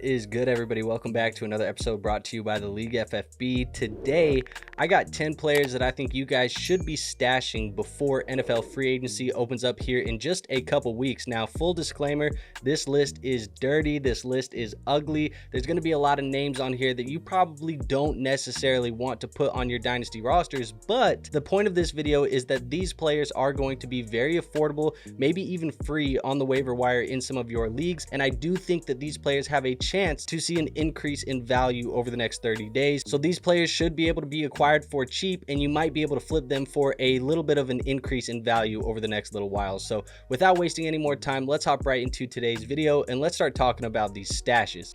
What is good, everybody? Welcome back to another episode brought to you by the League FFB. Today, I got 10 players that I think you guys should be stashing before NFL free agency opens up here in just a couple weeks. Now, full disclaimer, this list is dirty. This list is ugly. There's going to be a lot of names on here that you probably don't necessarily want to put on your Dynasty rosters, but the point of this video is that these players are going to be very affordable, maybe even free on the waiver wire in some of your leagues, and I do think that these players have a chance to see an increase in value over the next 30 days. So these players should be able to be acquired for cheap, and you might be able to flip them for a little bit of an increase in value over the next little while. So without wasting any more time, let's hop right into today's video and let's start talking about these stashes.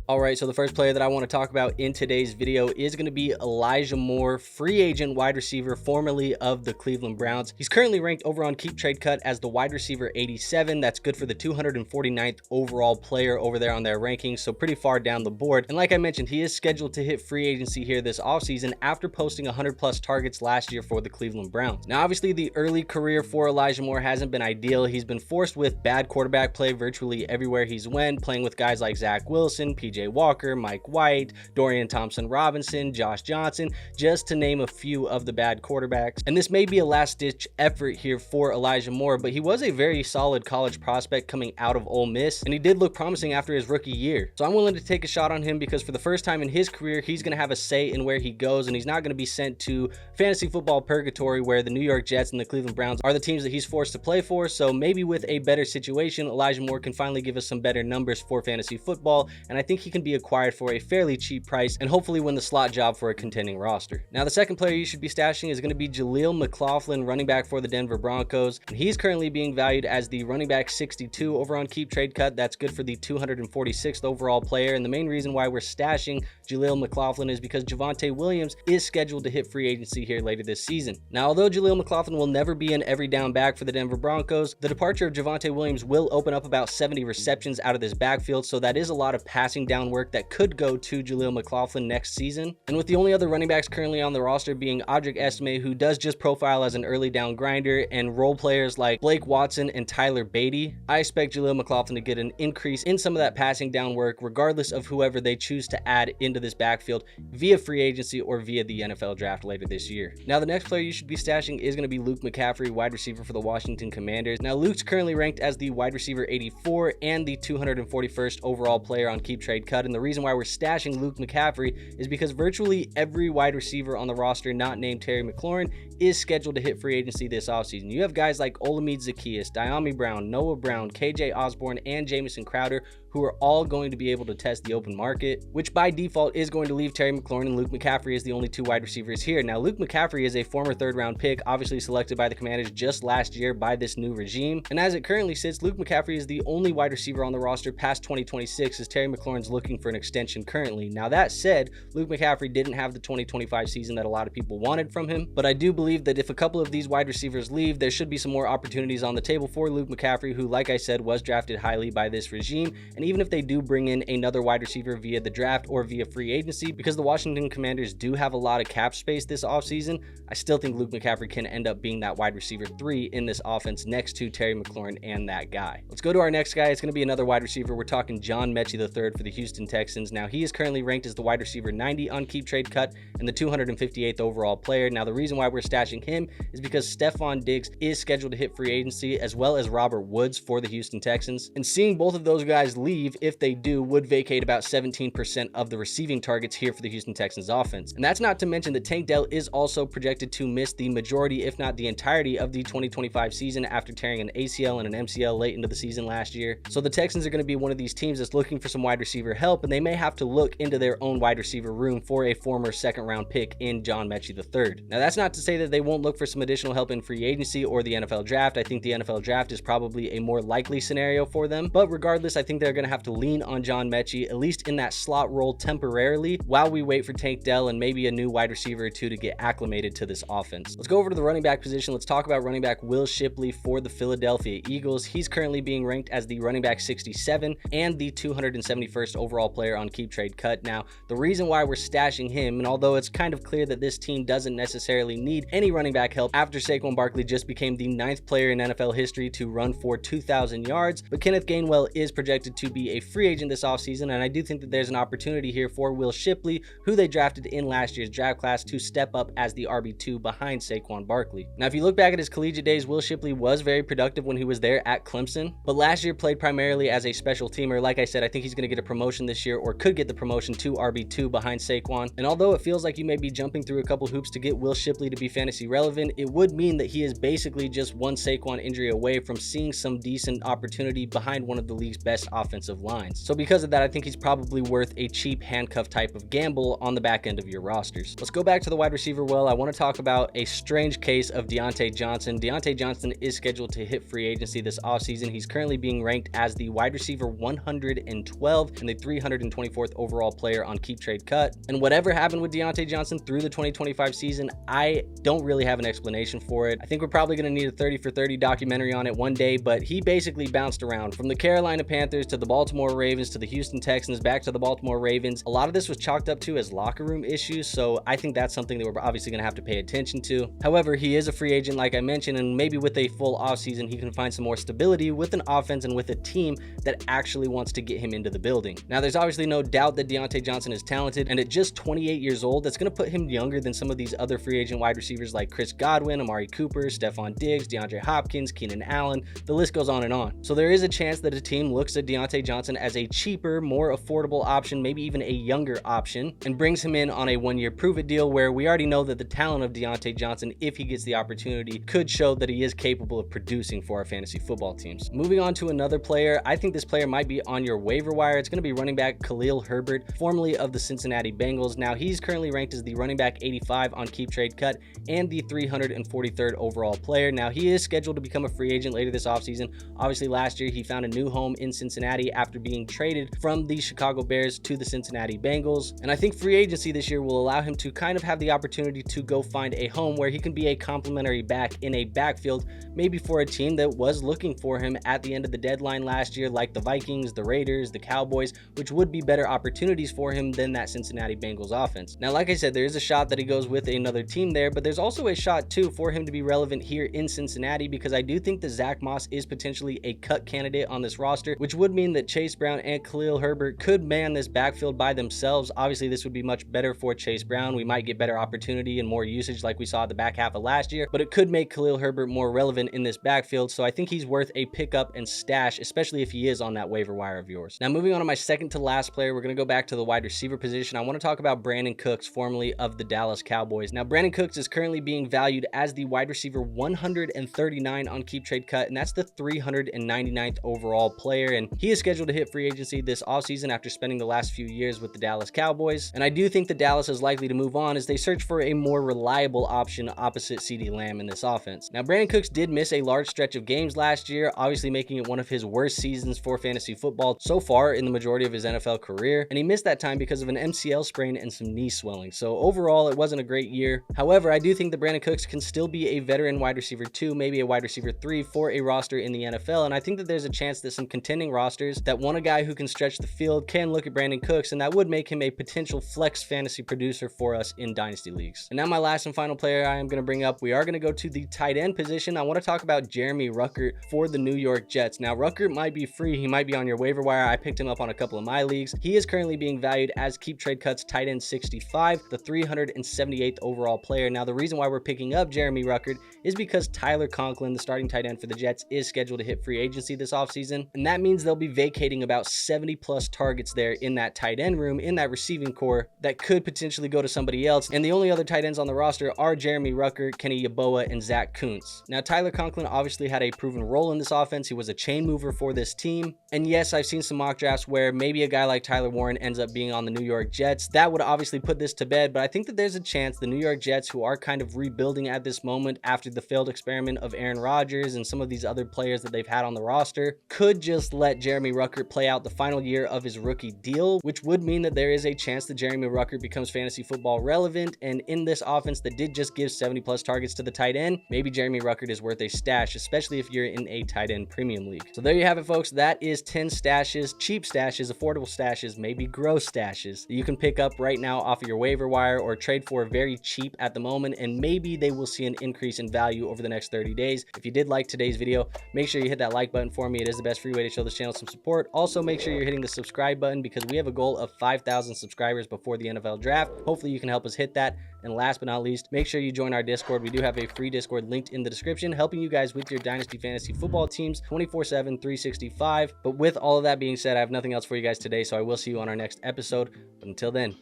All right, so the first player that I want to talk about in today's video is going to be Elijah Moore, free agent wide receiver, formerly of the Cleveland Browns. He's currently ranked over on Keep Trade Cut as the wide receiver 87. That's good for the 249th overall player over there on their rankings, so pretty far down the board. And like I mentioned, he is scheduled to hit free agency here this offseason after posting 100+ targets last year for the Cleveland Browns. Now, obviously, the early career for Elijah Moore hasn't been ideal. He's been forced with bad quarterback play virtually everywhere he's went, playing with guys like Zach Wilson, PJ Walker, Mike White, Dorian Thompson-Robinson, Josh Johnson, just to name a few of the bad quarterbacks. And this may be a last-ditch effort here for Elijah Moore, but he was a very solid college prospect coming out of Ole Miss, and he did look promising after his rookie year. So I'm willing to take a shot on him because for the first time in his career, he's going to have a say in where he goes, and he's not going to be sent to fantasy football purgatory where the New York Jets and the Cleveland Browns are the teams that he's forced to play for. So maybe with a better situation, Elijah Moore can finally give us some better numbers for fantasy football, and I think he can be acquired for a fairly cheap price and hopefully win the slot job for a contending roster. Now, the second player you should be stashing is going to be Jaleel McLaughlin, running back for the Denver Broncos, and he's currently being valued as the running back 62 over on Keep Trade Cut. That's good for the 246th overall player, and the main reason why we're stashing Jaleel McLaughlin is because Javonte Williams is scheduled to hit free agency here later this season. Now, although Jaleel McLaughlin will never be an every down back for the Denver Broncos, the departure of Javonte Williams will open up about 70 receptions out of this backfield, so that is a lot of passing down work that could go to Jaleel McLaughlin next season. And with the only other running backs currently on the roster being Audric Estime, who does just profile as an early down grinder, and role players like Blake Watson and Tyler Beatty, I expect Jaleel McLaughlin to get an increase in some of that passing down work regardless of whoever they choose to add into this backfield via free agency or via the NFL draft later this year. Now, the next player you should be stashing is going to be Luke McCaffrey, wide receiver for the Washington Commanders. Now, Luke's currently ranked as the wide receiver 84 and the 241st overall player on Keep Trade Cut, and the reason why we're stashing Luke McCaffrey is because virtually every wide receiver on the roster not named Terry McLaurin is scheduled to hit free agency this offseason. You have guys like Olamide Zaccheaus, Diami Brown, Noah Brown, KJ Osborne, and Jamison Crowder, who are all going to be able to test the open market, which by default is going to leave Terry McLaurin and Luke McCaffrey as the only two wide receivers here. Now, Luke McCaffrey is a former third-round pick, obviously selected by the Commanders just last year by this new regime, and as it currently sits, Luke McCaffrey is the only wide receiver on the roster past 2026 as Terry McLaurin's looking for an extension currently. Now, that said, Luke McCaffrey didn't have the 2025 season that a lot of people wanted from him, but I do believe that if a couple of these wide receivers leave, there should be some more opportunities on the table for Luke McCaffrey, who, like I said, was drafted highly by this regime. And even if they do bring in another wide receiver via the draft or via free agency, because the Washington Commanders do have a lot of cap space this offseason, I still think Luke McCaffrey can end up being that wide receiver 3 in this offense next to Terry McLaurin and that guy. Let's go to our next guy. It's going to be another wide receiver. We're talking John Metchie III for the Houston Texans. Now, he is currently ranked as the wide receiver 90 on Keep Trade Cut and the 258th overall player. Now, the reason why we're stashing him is because Stephon Diggs is scheduled to hit free agency, as well as Robert Woods for the Houston Texans. And seeing both of those guys leave, if they do, would vacate about 17% of the receiving targets here for the Houston Texans offense. And that's not to mention that Tank Dell is also projected to miss the majority, if not the entirety, of the 2025 season after tearing an ACL and an MCL late into the season last year. So the Texans are going to be one of these teams that's looking for some wide receiver help, and they may have to look into their own wide receiver room for a former second-round pick in John Metchie III. Now, that's not to say that they won't look for some additional help in free agency or the NFL draft. I think the NFL draft is probably a more likely scenario for them, but regardless, I think they're going to have to lean on John Metchie, at least in that slot role temporarily, while we wait for Tank Dell and maybe a new wide receiver or two to get acclimated to this offense. Let's go over to the running back position. Let's talk about running back Will Shipley for the Philadelphia Eagles. He's currently being ranked as the running back 67 and the 271st overall player on Keep Trade Cut. Now, the reason why we're stashing him, and although it's kind of clear that this team doesn't necessarily need any running back help after Saquon Barkley just became the 9th player in NFL history to run for 2,000 yards. But Kenneth Gainwell is projected to be a free agent this offseason, and I do think that there's an opportunity here for Will Shipley, who they drafted in last year's draft class, to step up as the RB2 behind Saquon Barkley. Now, if you look back at his collegiate days, Will Shipley was very productive when he was there at Clemson, but last year played primarily as a special teamer. Like I said, I think he's going to get a promotion this year, or could get the promotion to RB2 behind Saquon. And although it feels like you may be jumping through a couple hoops to get Will Shipley to be fantasy relevant, it would mean that he is basically just one Saquon injury away from seeing some decent opportunity behind one of the league's best offensive lines. So because of that, I think he's probably worth a cheap handcuff type of gamble on the back end of your rosters. Let's go back to the wide receiver well. I want to talk about a strange case of Diontae Johnson. Diontae Johnson is scheduled to hit free agency this offseason. He's currently being ranked as the wide receiver 112 and the 324th overall player on Keep Trade Cut. And whatever happened with Diontae Johnson through the 2025 season, I don't really have an explanation for it. I think we're probably going to need a 30 for 30 documentary on it one day, but he basically bounced around from the Carolina Panthers to the Baltimore Ravens to the Houston Texans back to the Baltimore Ravens. A lot of this was chalked up to as locker room issues, so I think that's something that we're obviously going to have to pay attention to. However, he is a free agent, like I mentioned, and maybe with a full offseason, he can find some more stability with an offense and with a team that actually wants to get him into the building. Now, there's obviously no doubt that Diontae Johnson is talented, and at just 28 years old, that's going to put him younger than some of these other free agent wide receivers like Chris Godwin, Amari Cooper, Stephon Diggs, DeAndre Hopkins, Keenan Allen. The list goes on and on. So there is a chance that a team looks at Diontae Johnson as a cheaper, more affordable option, maybe even a younger option, and brings him in on a one-year prove-it deal where we already know that the talent of Diontae Johnson, if he gets the opportunity, could show that he is capable of producing for our fantasy football teams. Moving on to another player, I think this player might be on your waiver wire. It's going to be running back Khalil Herbert, formerly of the Cincinnati Bengals. Now, he's currently ranked as the running back 85 on Keep Trade Cut and the 343rd overall player. Now, he is scheduled to become a free agent later this offseason. Obviously, last year, he found a new home in Cincinnati after being traded from the Chicago Bears to the Cincinnati Bengals. And I think free agency this year will allow him to kind of have the opportunity to go find a home where he can be a complimentary back in a backfield, maybe for a team that was looking for him at the end of the deadline last year, like the Vikings, the Raiders, the Cowboys, which would be better opportunities for him than that Cincinnati Bengals offense. Now, like I said, there is a shot that he goes with another team there, but there's also a shot too for him to be relevant here in Cincinnati, because I do think that Zach Moss is potentially a cut candidate on this roster, which would mean that Chase Brown and Khalil Herbert could man this backfield by themselves. Obviously, this would be much better for Chase Brown. We might get better opportunity and more usage like we saw at the back half of last year, but it could make Khalil Herbert more relevant in this backfield, so I think he's worth a pickup and stash, especially if he is on that waiver wire of yours. Now, moving on to my second to last player, we're going to go back to the wide receiver position. I want to talk about Brandin Cooks, formerly of the Dallas Cowboys. Now, Brandin Cooks is currently being valued as the wide receiver 139 on Keep Trade Cut, and that's the 399th overall player, and he is scheduled to hit free agency this offseason after spending the last few years with the Dallas Cowboys. And I do think that Dallas is likely to move on as they search for a more reliable option opposite CeeDee Lamb in this offense. Now, Brandin Cooks did miss a large stretch of games last year, obviously making it one of his worst seasons for fantasy football so far in the majority of his NFL career, and he missed that time because of an MCL sprain and some knee swelling. So overall, it wasn't a great year. However, I do think that Brandin Cooks can still be a veteran wide receiver 2, maybe a wide receiver 3 for a roster in the NFL, and I think that there's a chance that some contending rosters that want a guy who can stretch the field can look at Brandin Cooks, and that would make him a potential flex fantasy producer for us in dynasty leagues. And now my last and final player I am going to bring up, we are going to go to the tight end position. I want to talk about Jeremy Ruckert for the New York Jets. Now, Ruckert might be free. He might be on your waiver wire. I picked him up on a couple of my leagues. He is currently being valued as Keep Trade Cuts tight end 65, the 378th overall player. Now, the reason why we're picking up Jeremy Ruckert is because Tyler Conklin, the starting tight end for the Jets, is scheduled to hit free agency this offseason, and that means they'll be vacating about 70 plus targets there in that tight end room, in that receiving core, that could potentially go to somebody else. And the only other tight ends on the roster are Jeremy Ruckert, Kenny Yeboah, and Zach Kuntz. Now, Tyler Conklin obviously had a proven role in this offense. He was a chain mover for this team. And yes, I've seen some mock drafts where maybe a guy like Tyler Warren ends up being on the New York Jets. That would obviously put this to bed, but I think that there's a chance the New York Jets, who are kind of rebuilding at this moment after the failed experiment of Aaron Rodgers and some of these other players that they've had on the roster, could just let Jeremy Ruckert play out the final year of his rookie deal, which would mean that there is a chance that Jeremy Ruckert becomes fantasy football relevant. And in this offense that did just give 70 plus targets to the tight end, maybe Jeremy Ruckert is worth a stash, especially if you're in a tight end premium league. So there you have it, folks. That is 10 stashes, cheap stashes, affordable stashes, maybe gross stashes that you can pick up right now off of your waiver wire or trade for very cheap at the moment and maybe they will see an increase in value over the next 30 days. If you did like today's video, make sure you hit that like button for me. It is the best free way to show this channel some support. Also, make sure you're hitting the subscribe button because we have a goal of 5,000 subscribers before the NFL draft. Hopefully you can help us hit that. And last but not least, make sure you join our Discord. We do have a free Discord linked in the description, helping you guys with your Dynasty fantasy football teams 24/7, 365. But with all of that being said, I have nothing else for you guys today, so I will see you on our next episode. But until then,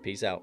peace out.